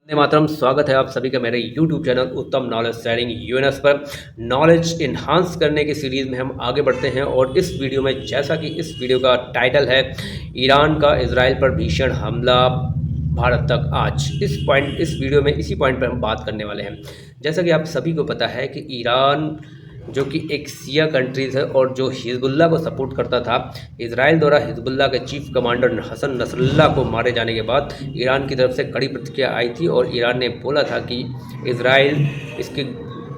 वंदे मातरम। स्वागत है आप सभी का मेरे YouTube चैनल उत्तम नॉलेज शेयरिंग यूएनएस पर। नॉलेज इन्हांस करने की सीरीज़ में हम आगे बढ़ते हैं और इस वीडियो में, जैसा कि इस वीडियो का टाइटल है, ईरान का इजराइल पर भीषण हमला, भारत तक आज, इस वीडियो में इसी पॉइंट पर हम बात करने वाले हैं। जैसा कि आप सभी को पता है कि ईरान जो कि एक शिया कंट्रीज़ है और जो हिजबुल्लाह को सपोर्ट करता था, इजराइल द्वारा हिजबुल्लाह के चीफ कमांडर हसन नसरुल्लाह को मारे जाने के बाद ईरान की तरफ से कड़ी प्रतिक्रिया आई थी और ईरान ने बोला था कि इजराइल इसके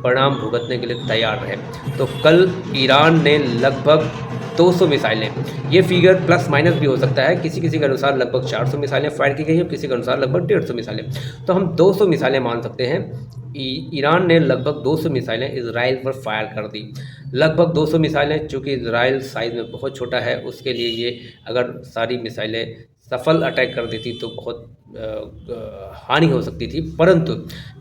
परिणाम भुगतने के लिए तैयार है। तो कल ईरान ने लगभग 200 मिसाइलें, ये फिगर प्लस माइनस भी हो सकता है, किसी किसी के अनुसार लगभग 400 मिसाइलें फायर की गई हैं, किसी के अनुसार लगभग 150 मिसाइलें, तो हम 200 मिसाइलें मान सकते हैं। ईरान ने लगभग 200 मिसाइलें इजराइल पर फायर कर दी। लगभग 200 मिसाइलें, चूँकि इजराइल साइज़ में बहुत छोटा है, उसके लिए ये अगर सारी मिसाइलें सफल अटैक कर देती तो बहुत हानि हो सकती थी। परंतु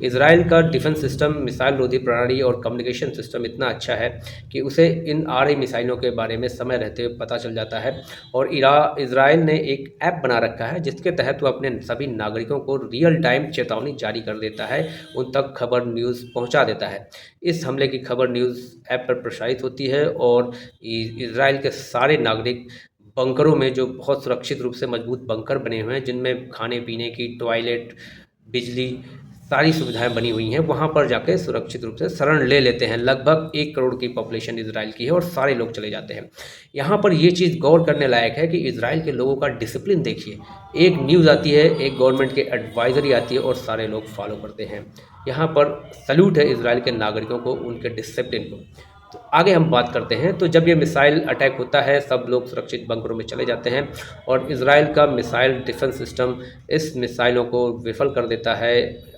इजराइल का डिफेंस सिस्टम, मिसाइल रोधी प्रणाली और कम्युनिकेशन सिस्टम इतना अच्छा है कि उसे इन आ रही मिसाइलों के बारे में समय रहते हुए पता चल जाता है। और इजराइल ने एक ऐप बना रखा है जिसके तहत वो अपने सभी नागरिकों को रियल टाइम चेतावनी जारी कर देता है, उन तक खबर न्यूज़ पहुंचा देता है। इस हमले की खबर न्यूज़ ऐप पर प्रसारित होती है और इजराइल के सारे नागरिक बंकरों में, जो बहुत सुरक्षित रूप से मजबूत बंकर बने हुए हैं, जिनमें खाने पीने की, टॉयलेट, बिजली, सारी सुविधाएं बनी हुई हैं, वहां पर जाकर सुरक्षित रूप से शरण ले लेते हैं। लगभग 1 करोड़ की पॉपुलेशन इजराइल की है और सारे लोग चले जाते हैं। यहाँ पर ये चीज़ गौर करने लायक है कि इजराइल के लोगों का डिसिप्लिन देखिए। एक न्यूज़ आती है, एक गवर्नमेंट की एडवाइजरी आती है और सारे लोग फॉलो करते हैं। यहाँ पर सल्यूट है इजराइल के नागरिकों को, उनके डिसिप्लिन को। तो आगे हम बात करते हैं। तो जब ये मिसाइल अटैक होता है, सब लोग सुरक्षित बंकरों में चले जाते हैं और इजराइल का मिसाइल डिफेंस सिस्टम इस मिसाइलों को विफल कर देता है,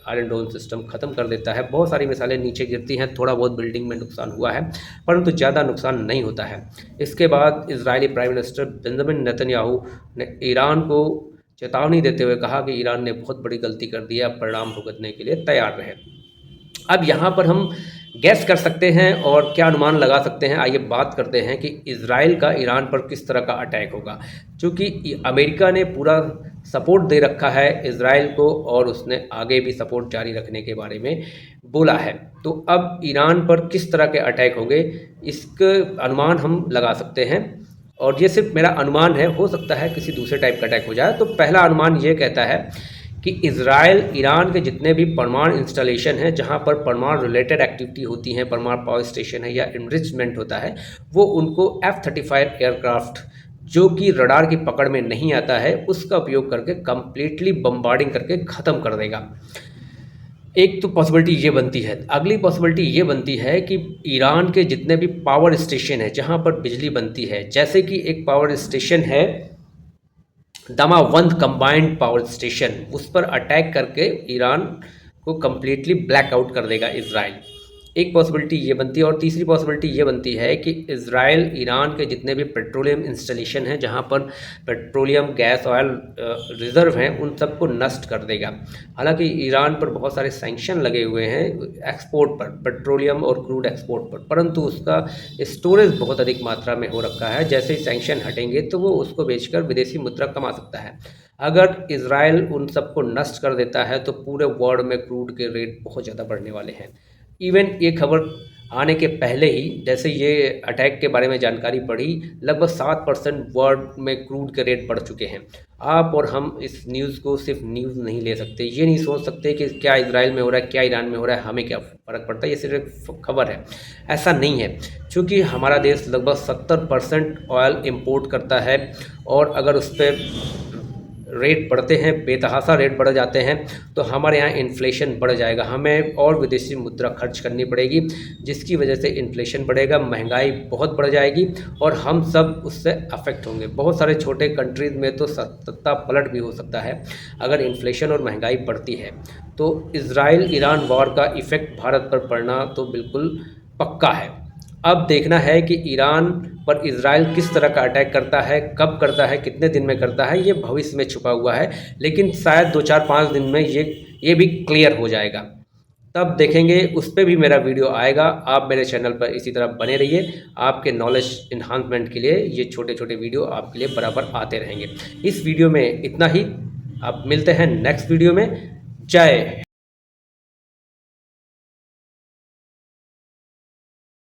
आयरन डोम सिस्टम ख़त्म कर देता है। बहुत सारी मिसाइलें नीचे गिरती हैं, थोड़ा बहुत बिल्डिंग में नुकसान हुआ है, परंतु ज़्यादा नुकसान नहीं होता है। इसके बाद Israeli prime minister Benjamin Netanyahu ने ईरान को चेतावनी देते हुए कहा कि ईरान ने बहुत बड़ी गलती कर दी है, अब परिणाम भुगतने के लिए तैयार रहे। अब यहाँ पर हम गैस कर सकते हैं और क्या अनुमान लगा सकते हैं। आइए बात करते हैं कि इजराइल का ईरान पर किस तरह का अटैक होगा। क्योंकि अमेरिका ने पूरा सपोर्ट दे रखा है इजराइल को और उसने आगे भी सपोर्ट जारी रखने के बारे में बोला है। तो अब ईरान पर किस तरह के अटैक होंगे, इसका अनुमान हम लगा सकते हैं। और ये सिर्फ मेरा अनुमान है, हो सकता है किसी दूसरे टाइप का अटैक हो जाए। तो पहला अनुमान ये कहता है कि इजराइल ईरान के जितने भी परमाणु इंस्टॉलेशन हैं, जहां पर परमाणु रिलेटेड एक्टिविटी होती हैं, परमाणु पावर स्टेशन है या इनरिचमेंट होता है, वो उनको F-35 एयरक्राफ्ट, जो कि रडार की पकड़ में नहीं आता है, उसका उपयोग करके कंप्लीटली बम्बार्डिंग करके ख़त्म कर देगा। एक तो पॉसिबिलिटी ये बनती है। अगली पॉसिबिलिटी ये बनती है कि ईरान के जितने भी पावर स्टेशन है, जहाँ पर बिजली बनती है, जैसे कि एक पावर स्टेशन है दमावंद कंबाइंड पावर स्टेशन, उस पर अटैक करके ईरान को कम्प्लीटली ब्लैकआउट कर देगा इजराइल। एक पॉसिबिलिटी ये बनती है। और तीसरी पॉसिबिलिटी ये बनती है कि इजराइल ईरान के जितने भी पेट्रोलियम इंस्टॉलेशन हैं, जहां पर पेट्रोलियम गैस ऑयल रिजर्व हैं, उन सबको नष्ट कर देगा। हालांकि ईरान पर बहुत सारे सैंक्शन लगे हुए हैं एक्सपोर्ट पर, पेट्रोलियम और क्रूड एक्सपोर्ट पर, परंतु उसका स्टोरेज बहुत अधिक मात्रा में हो रखा है। जैसे ही सैंक्शन हटेंगे तो वो उसको बेचकर विदेशी मुद्रा कमा सकता है। अगर इजराइल उन सबको नष्ट कर देता है तो पूरे वर्ल्ड में क्रूड के रेट बहुत ज़्यादा बढ़ने वाले हैं। इवन ये खबर आने के पहले ही, जैसे ये अटैक के बारे में जानकारी पड़ी, लगभग 7% वर्ल्ड में क्रूड के रेट बढ़ चुके हैं। आप और हम इस न्यूज़ को सिर्फ न्यूज़ नहीं ले सकते। ये नहीं सोच सकते कि क्या इजराइल में हो रहा है, क्या ईरान में हो रहा है, हमें क्या फ़र्क पड़ता है, ये सिर्फ एक खबर है। ऐसा नहीं है, क्योंकि हमारा देश लगभग 70% ऑयल इम्पोर्ट करता है और अगर उस पर रेट बढ़ते हैं, बेतहासा रेट बढ़ जाते हैं, तो हमारे यहाँ इन्फ्लेशन बढ़ जाएगा, हमें और विदेशी मुद्रा खर्च करनी पड़ेगी, जिसकी वजह से इन्फ्लेशन बढ़ेगा, महंगाई बहुत बढ़ जाएगी और हम सब उससे अफेक्ट होंगे। बहुत सारे छोटे कंट्रीज़ में तो सत्ता पलट भी हो सकता है अगर इन्फ्लेशन और महंगाई बढ़ती है। तो इजराइल ईरान वॉर का इफ़ेक्ट भारत पर पड़ना तो बिल्कुल पक्का है। अब देखना है कि ईरान पर इजराइल किस तरह का अटैक करता है, कब करता है, कितने दिन में करता है, ये भविष्य में छुपा हुआ है। लेकिन शायद 2-4-5 दिन में ये भी क्लियर हो जाएगा, तब देखेंगे। उस पर भी मेरा वीडियो आएगा। आप मेरे चैनल पर इसी तरह बने रहिए। आपके नॉलेज इन्हांसमेंट के लिए ये छोटे छोटे वीडियो आपके लिए बराबर आते रहेंगे। इस वीडियो में इतना ही। आप मिलते हैं नेक्स्ट वीडियो में। जय